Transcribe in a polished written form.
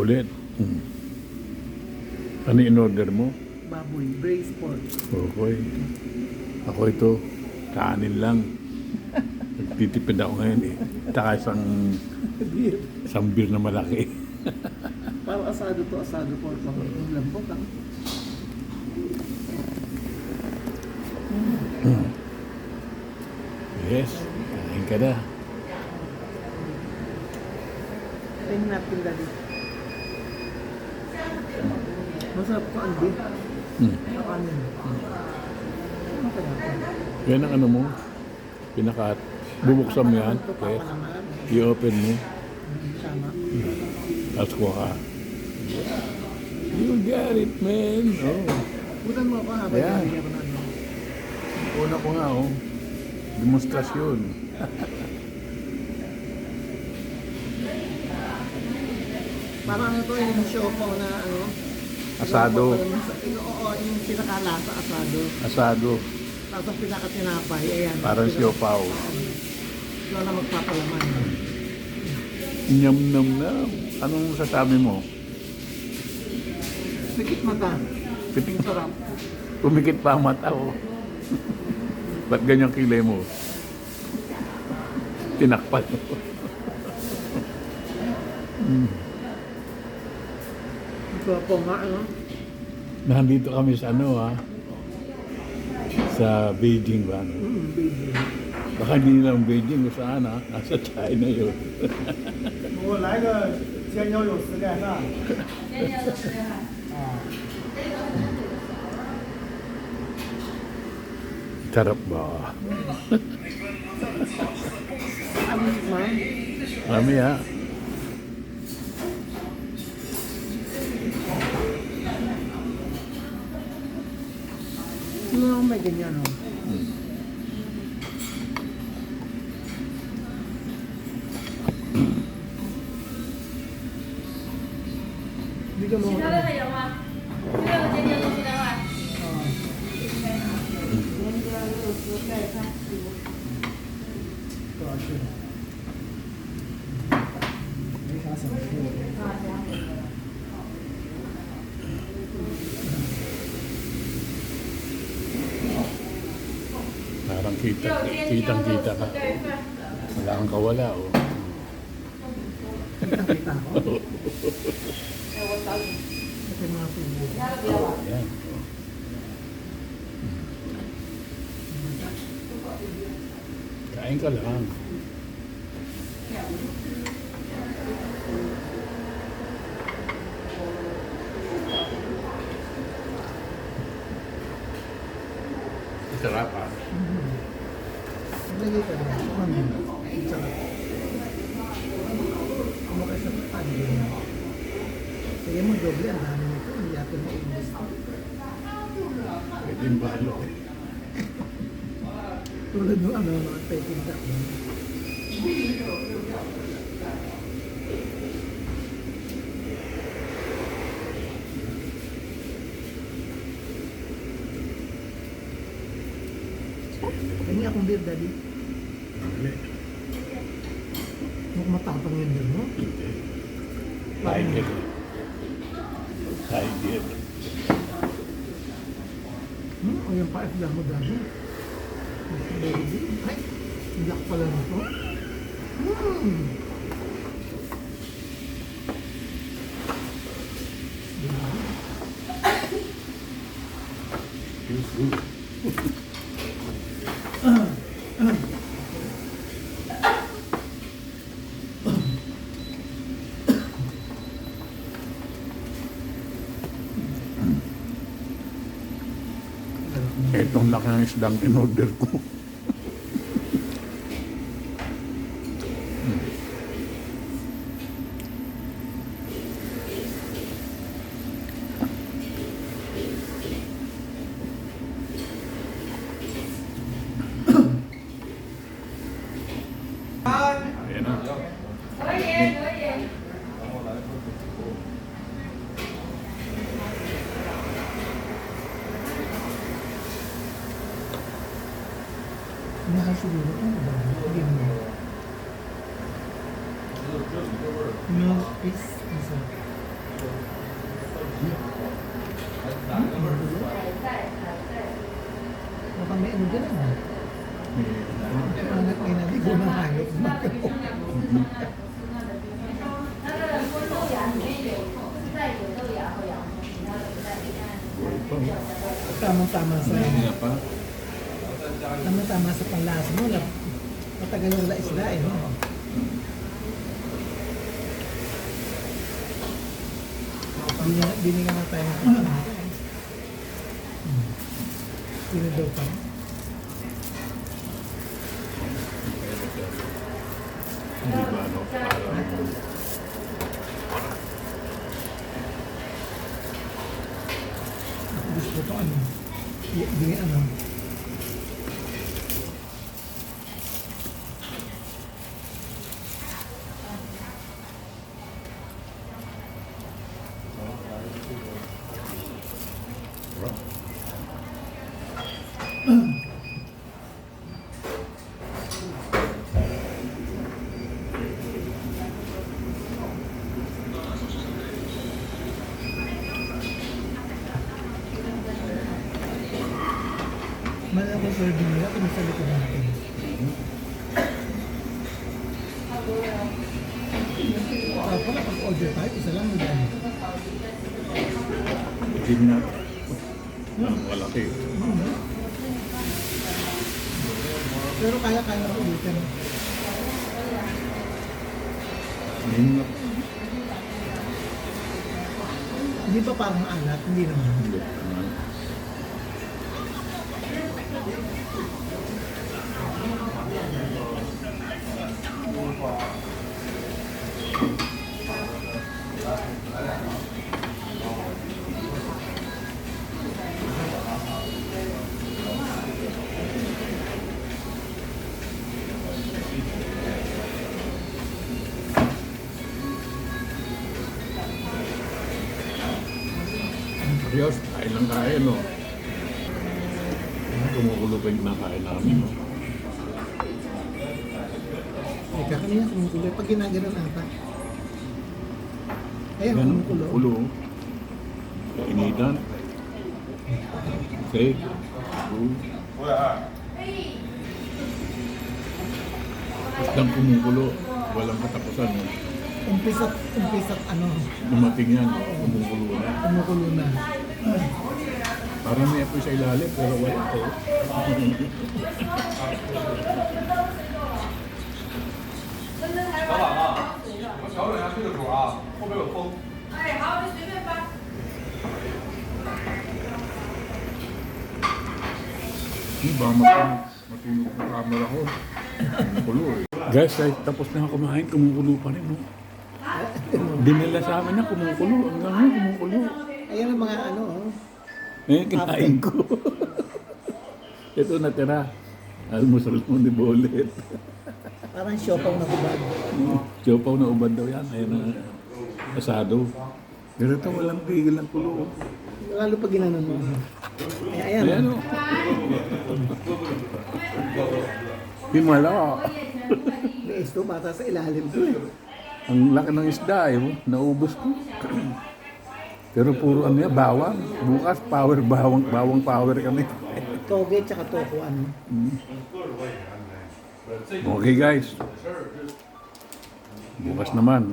ulit. Ano in-order mo? Baboy, braised pork. Okay. Ako ito, kanin lang. Nagtitipid ako ngayon eh. Tsaka isang beer na malaki. Parang asado pork. Ang lambot ah. Yes, kain ka na. Tingnan natin dali. Masarap ko ang beef. Kanin. Ano kaya? Yan ang ano mo. Bubuksan mo yan. Ito Yes. naman. I-open mo. Tama. Tapos kuha ka. You got it, man. Oh. Butan mo ako habang Ayan. nilagyan ko na ano. Una ko nga, oh. Demonstrasyon. Parang ano to yung show ko na ano. Asado. Oo, yung pinakalasa asado. Asado. Tapos ang pinakatinapay, ayan. Parang siopaw. Ito na magpapalaman. Nyam-nam-nam. Anong sasabi mo? Pikit mata. Pitik. Ang sarap. Pumikit pa ang mata, oh. Ba't ganyang kilay mo? Tinakpan mo. Ito po nga, ano? Nandito kami sa ano, ha? Sa Beijing ba? No? Baby. Baka hindi lang Beijing kung saan, ha? Nasa China yun. 我来个煎牛肉丝盖饭。啊， Sarap ba? Ano naman? Kami, ha? Ano naman may ganyan, no? Hindi ka mo. 其他的还有吗？这个煎牛肉丝的话， 多少吃的？没啥想吃的。 Parang kitang-kita ka. Wala kang kawala, oh. Kita-kita ako. Ito yung mga subo. Yan. Kain ka lang. Sarap, ha? Lagay ka doon. Ang sarap. Ano kayo sa pagkain? Sige mo, doble. Ang dami nito. Hindi natin maubos. Pwede yung balo. Tulad ng ano, mga peking duck. Kanya akong beer, daddy. Hindi. Mukhang matapang yung beer mo. Tiger. Tiger. O yung paif lang mo, daddy. Ay, black pala nito. Itong laki ng isdang in-order ko. Ayan na. 可以可以。 Mahal siguro ito. Hindi mo. Milk is isa. Tamang-tama sa Hindi nga pa. tamang-tama sa panlasa mo. Matagal yung isda eh. No? Biningan na tayo ng pagkakas. Pinadaw pa. Hindi ba ano? Parang Gusto ko ano. Hindi ano. Malaki serving nila kung sa likod natin. Pala pag-order tayo, isa lang mo dyan. hindi na. Malaki. Pero kaya-kaya ko ulitin. Hindi nga. Hindi pa parang alat, hindi naman. Hindi. Diyos, kain lang kain, no? Kumukulo pa yung kinakain namin, no? Teka, kanina kumukulo. Pag ginaganon ata. Ayan, Yan, kumukulo. kumukulo. Initan. Okay. Bastang kumukulo. Walang katapusan, no? Umpisa't ano, Dumating yan, kumukulo na. kumukulo na. Parang may apoy sa ilalim, pero wala, oh. 小马啊，我调整一下这个主啊，后边有风。 哎，好，你随便搬。 Di ba, matulog ang camera ko. Kumukulo, eh. Guys, ay, tapos na ako kumain, kumukulo pa rin, no? Dinala sa amin na kumukulo. Hanggang ngayon, kumukulo. Ayan ang mga ano, oh. Eh, kinain ko. Ito natira. Almusal mo ni Bolet. Parang siopaw na kubad. Siopaw na ubad daw yan. Ayan na asado. Pero ito walang tigil ng kulo. Lalo pag ginanon mo. Ayan. Ayan o. Himala. May isto, bata sa ilalim to eh. Ang laki ng isda eh. Naubos ko. Pero puro ano yan, bawang. Bukas bawang power kami. Toge tsaka toko ano. Okay guys. Bukas naman.